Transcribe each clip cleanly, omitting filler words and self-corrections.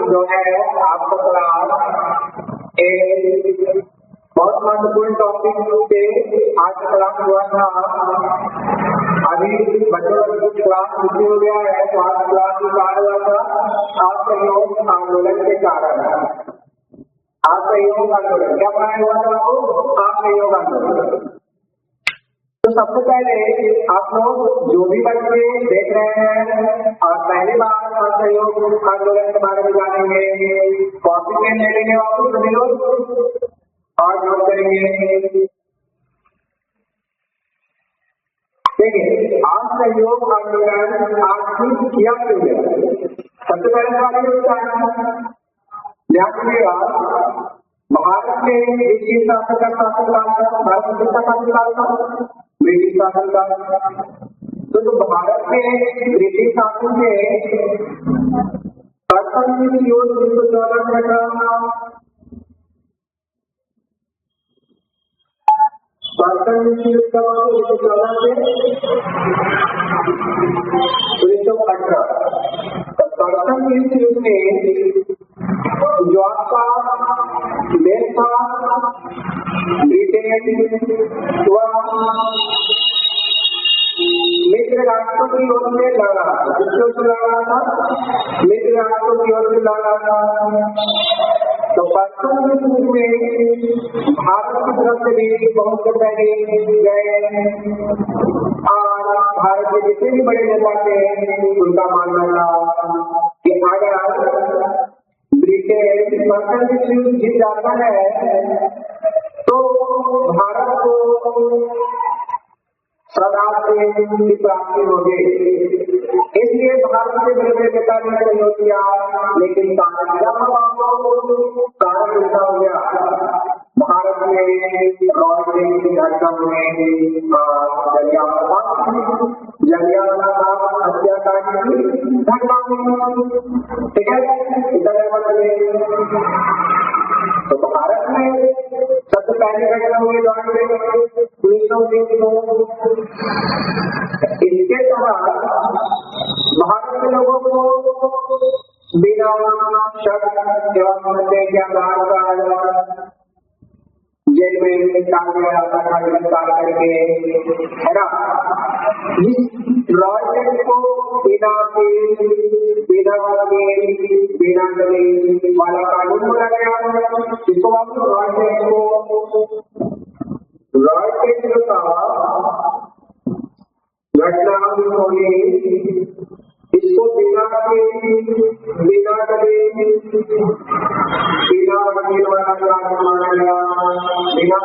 जो है आपका क्लास एक बहुत महत्वपूर्ण टॉपिक पे आज का क्लास हुआ था। अभी बच्चों का क्लास छुट्टी हो गया है, तो आज क्लास स्टार्ट हुआ था असहयोग आंदोलन के कारण। असहयोग आंदोलन क्या बनाया हुआ था आपको? असहयोग आंदोलन। तो सबसे पहले आप लोग जो भी बच्चे देख रहे हैं और पहली बार असहयोग आंदोलन के बारे में जानेंगे, कॉपी पेन ले लेंगे वापस सभी लोग और नोट करेंगे। देखिए, असहयोग आंदोलन आखिर किया क्यों गया? सबसे पहले सवाल ये होता है, ध्यान दीजिएगा, भारत में ब्रिटिश शासन का शासनकाल था। भारत में किसका शासनकाल था? ब्रिटिश शासन का। तो भारत में ब्रिटिश शासन के कर्तव्य की ओर 1914 में कर्तव्य की युद्ध कब 1914 से 1918। कर्तव्य की युद्ध में जो आपका देश था ब्रिटेन मित्र राष्ट्रों की ओर से लड़ रहा था। किसकी ओर से लड़ रहा था? मित्र राष्ट्रों की ओर से लड़ रहा था। तो पश्चिम युद्ध में भारत की तरफ से भी बहुत से सैनिक गए और भारत के जितने भी बड़े नेता थे उनका मानना था कि अगर ब्रिटेन पश्चिम जीत जाता है तो भारत को स्वराज की प्राप्ति होगी। इसलिए भारत के बड़े बड़े नेता ने सहयोग किया, लेकिन कारण ऐसा हो गया, भारत में रॉयल्टी की घटना में जलियांवाला बाग हत्याकांड की घटना हुई। ठीक है, तो भारत में सबसे पहली घटना हुई 1920 को। इसके तहत भारत के लोगों को बिना शर्त एवं संदेह के आधार पर जेल में डाल दिया जाता था, गिरफ्तार करके, है ना। इस रॉयल्टी को बिना बिना दलील वाला कानून बनाया गया, जिसको आप रॉयल्टी का घटना होगी, इसको बिना वकील वाला कानून माना गया, बिना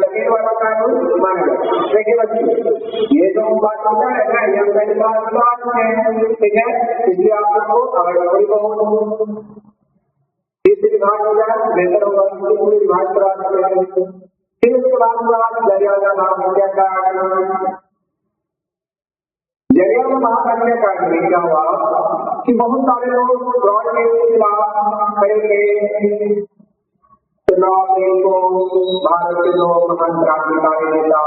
दलील वाला कानून माना गया। देखिए बच्चे, ये जो बात होता है ना, ये पहली बात है, ठीक है। इसलिए आप लोगों को अगर कोई को तीसरी विभाग हो जाए बेहतर होगा, पूरी विभाग करा सकते हैं। फिर उसके बाद जलियांवाला बाग हत्याकांड। जलियांवाला बाग हत्याकांड में क्या हुआ कि बहुत सारे लोग रॉयल्टी के खिलाफ खड़े थे। चुनाव को भारत के लोग महान क्रांतिकारी नेता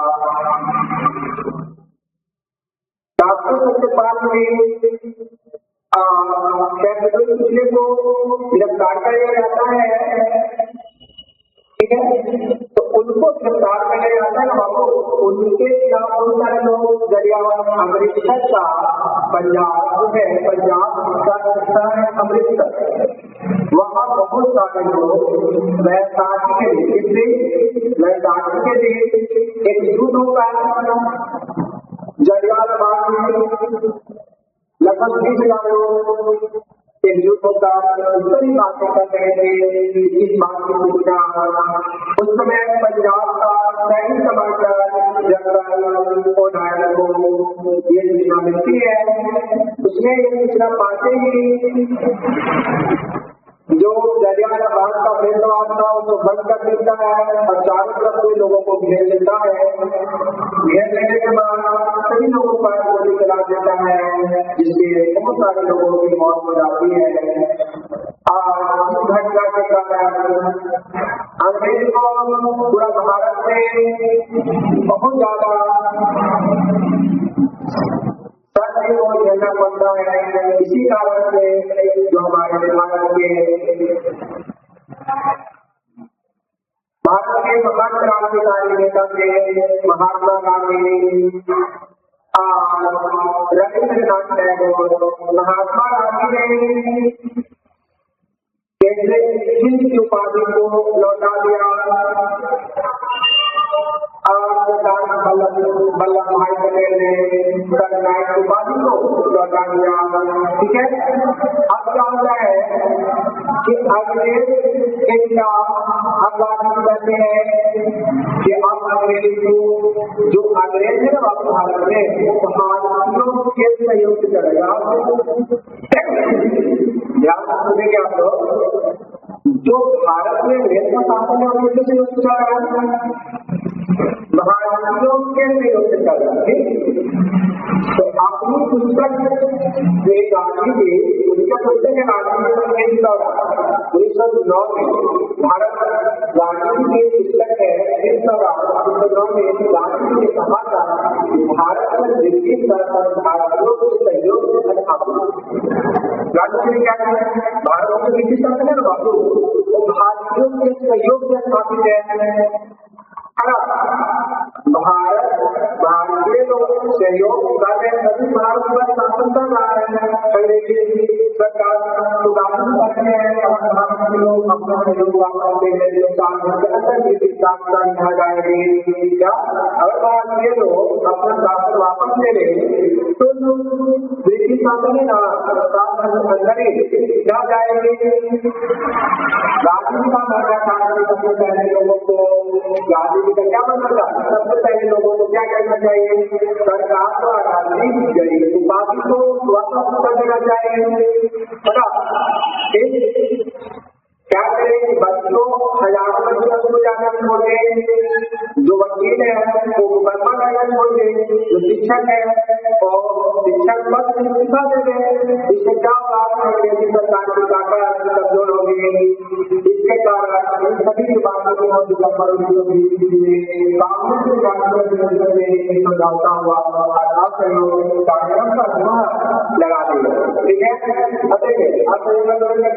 डॉक्टर सत्यपाल ने पिछले को गिरफ्तार कर लिया जाता है, ठीक है। तो उनको गिरफ्तार कर लिया जाता है बाबू, उनके खिलाफ बहुत सारे लोग जलियांवाला अमृतसर का पंजाब जो है, पंजाब का है अमृतसर, वहाँ बहुत सारे लोग वैसाखी के लिए एक युद्ध होता है जलियांवाला बाग में। लगभग 20,000 लोग एक युद्ध होता है, बड़ी बातें कर रहे थे। इस बात की सूचना उस समय पंजाब का सैनिक समाचार जनरल ओडायर को ये सूचना मिलती है। उसने ये सूचना पाते ही जो जलियांवाला बाग का भेदभाव था उसको बंद कर देता है और चारों तरफ से लोगों को घेर लेता है। घेर लेने के बाद सभी लोगों पर गोली चला देता है, जिससे बहुत सारे लोगों की मौत हो जाती है। भारत में बहुत ज्यादा सत्य को झेलना पड़ता है। इसी कारण से जो हमारे भारत के महान क्रांतिकारी नेता थे महात्मा गांधी, रविंद्रनाथ टैगोर, महात्मा गांधी ने हिंद की उपाधि को लौटा दिया और वल्लभ भाई पटेल ने जननायक की उपाधि को लौटा दिया। ठीक है, अब क्या होता है कि अंग्रेज इंडिया आजादी कहते हैं कि अब अंग्रेज को जो अंग्रेज है ना भारत में भारतीयों के सहयोग से चलेगा। ध्यान सुनेंगे आप लोग, जो भारत में अंग्रेज का शासन है उनके सहयोग से चल रहा है, भारतीयों के सहयोग से चल रहा है। तो अपनी पुस्तक गांधी जी उनका पुस्तक है गांधी जी का 1909 में भारत गांधी जी की पुस्तक है 1909 में गांधी जी ने कहा था कि भारत में ब्रिटिश सरकार भारतीयों के सहयोग से स्थापित। गांधी जी ने क्या कहा, भारत में ब्रिटिश सरकार है बाबू वो भारतीयों के सहयोग से स्थापित है। भारतीय लोग सहयोग कर रहे हैं तभी भारत पर शासन कर रहा है अंग्रेजी सरकार। तो गांधी करते हैं और भारत के लोग अपना सहयोग वापस दे रहे हैं जाएंगे क्या। अगर भारतीय लोग अपना शासन वापस ले लें तो ब्रिटिश शासन है ना अंदर ही क्या जाएंगे। गांधी का मानना था सबसे पहले लोगों को, गांधी जी का क्या मानना था, सबसे पहले लोगों को क्या करना चाहिए, सरकार को आजादी दी गई उपाधि को वापस कर देना चाहिए। क्या करें, बच्चों हजारों बच्चे स्कूल जाना छोड़ दें, जो वकील है वो मुकदमा करना छोड़ दें, जो शिक्षक है और शिक्षक पद इस्तीफा दे दें। इससे क्या होगा, अंग्रेजी सरकार की ताकत कमजोर होगी। इसके कारण इन सभी बातों को दिसंबर 1920 में कांग्रेस के जांच में समझौता हुआ आजाद सहयोग कांग्रेस का धुआं लगा दिया। ठीक है, अब देखिए आप सहयोग आंदोलन में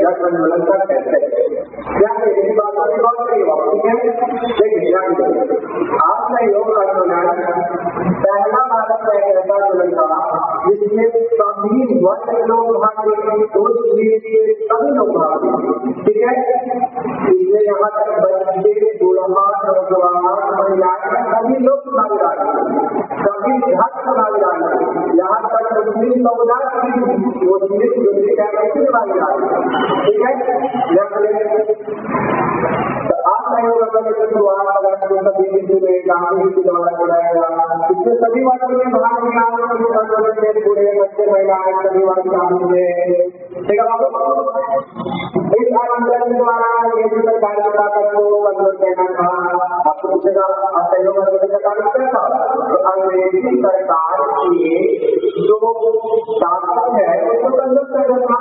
जन आंदोलन का कहते हैं क्या मेरी बातों की बात नहीं है। देखिए आप सहयोग आंदोलन पहला भारत का एक ऐसा आंदोलन था जिसमें सभी वर्ग लोग भाग सभी लोग भाग। ठीक है, इसलिए यहाँ तक बच्चे बूढ़ा नौजवान महिलाएं सभी लोग भागीदार, सभी धर्म भागीदार, यहाँ तक मुस्लिम समुदाय भागीदार। ठीक है, तो आप सहयोग गांधी के द्वारा चलाया गया, इससे सभी वर्ग में भाग लिया, बूढ़े बच्चे महिलाएं सभी वर्ग शामिल हुए। ठीक है बाबू, इस आंदोलन द्वारा ये सरकार की ताकत को कमजोर करना था। आपको पूछेगा सहयोग आंदोलन का कारण क्या था, तो अंग्रेजी सरकार की जो ताकत है उसको कमजोर करना था।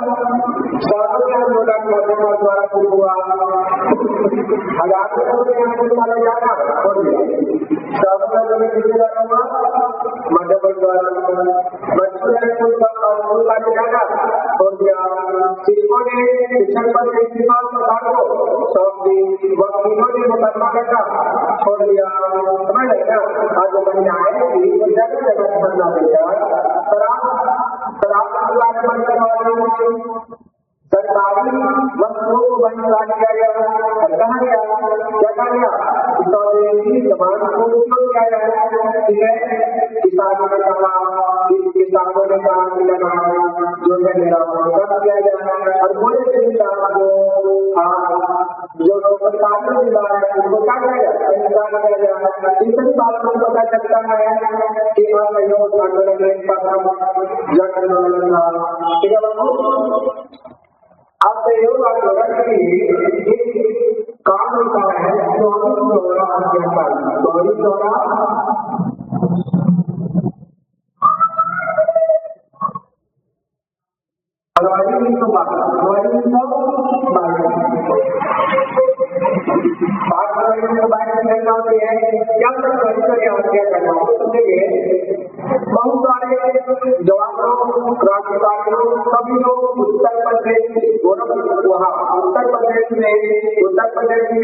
स्वास्थ्य आंदोलन के द्वारा शुरू हुआ, हजार जाना छोड़ दिया। स्वास्थ्य आंदोलन किसके द्वारा हुआ, मध्य प्रदेश द्वारा जाना छोड़ दिया। शिक्षकों ने शिक्षक पद के इस्तीफा सरकार को सौंप दी, वकीलों ने मुकदमा करना छोड़ दिया। समझ रहे ना, आज जो महिलाएं थी वो जगह जगह बनना गया, शराब बंद करवा दी, सरकारी वस्तुओं को बंद करा दिया गया। कहा गया क्या कहा गया, जबान को उपयोग किया गया। ठीक है, किसानों ने कहा कि लगाना जो है मेरा कर दिया गया, और बोले जो सरकारी जिला है उनको क्या किया गया। इन सभी बातों को पता चलता है कि सहयोग आंदोलन जन आंदोलन था। ठीक है बाबू, अब सहयोग आंदोलन की काम होता है 24 दौरा हत्याकांड, 24 दौरा फरवरी 1922 घटना होती है। क्या हत्या करना समझेंगे। बहुत सारे जवानों, क्रांतिकारियों, सभी लोग उत्तर प्रदेश के गोरखपुर के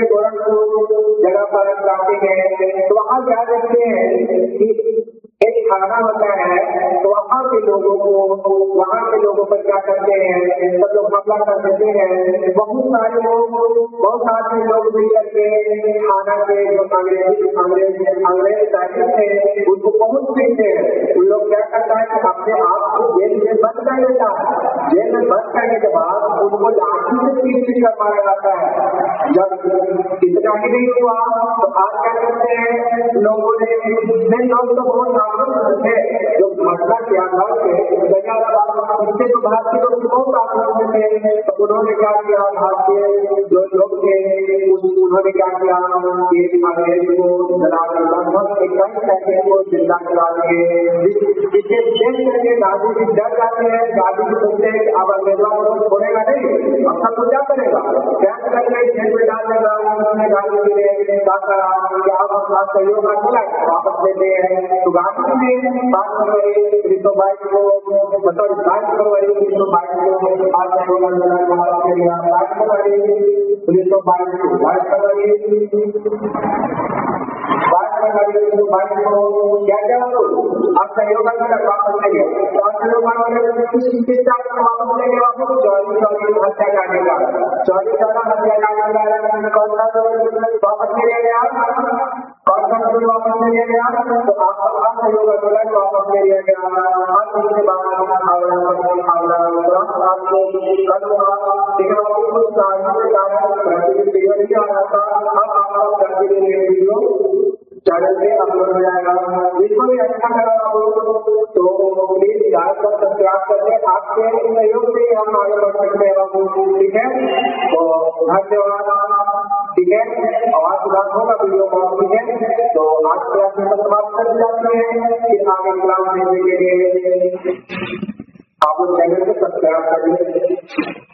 गोरखपुर जगह पर जाते हैं। तो वहाँ क्या देखते हैं कि एक थाना होता है, तो वहाँ के लोगों पर क्या करते हैं, सब लोग हमला कर देते हैं। बहुत सारे लोग मिल करके थाना के जो अंग्रेज शासन थे उनको बहुत पीटते हैं। उन लोग क्या करता है कि अपने आप को जेल में बंद कर लेता है। जेल में बंद करने के बाद उनको लाठी से पीट कर मारा जाता है। जब इतना ही नहीं हुआ तो आज क्या करते हैं लोगों ने लोग तो बहुत आक्रोश थे जो घटना किया था इससे तो भारतीय लोग बहुत आक्रोश थे। तो उन्होंने क्या किया, भारतीय जो लोग थे उन्होंने क्या किया कि अंग्रेज को जलाकर लगभग 21 पैकेट को जिंदा करा दिए। जिससे देख करके गांधी जी डर जाते हैं। गांधी जी सोचते हैं कि अब अंग्रेजों को छोड़ेगा नहीं, अब सब तो क्या करेगा, कैद करके जेल में डाल देगा। उन्होंने गांधी जी ने कहा कि आप अपना सहयोग वापस देते हैं। तो गांधी जी ने 5 फरवरी 1922 को मतलब 22 फरवरी 1922 को आज क्या क्या आप सहयोग वापस लेंगे। हत्याकांड का 24 हत्याकांड वापस ले लिया गया। वापस ले लिया गया तो आपका सहयोग आंदोलन वापस ले लिया गया। उसके बाद चैनल पे अपलोड हो जाएगा। जिसको भी अच्छा लगा तो प्लीज लाइक और सब्सक्राइब करके आपके सहयोग से हम आगे बढ़ सकते हैं बाबू। ठीक है, तो धन्यवाद। ठीक है, आवाज सुधार होगा वीडियो को। ठीक है, तो आज से आपने समाप्त कर जाते हैं। फिर आगे क्लास देखने के लिए आप लोग चैनल को सब्सक्राइब करिए।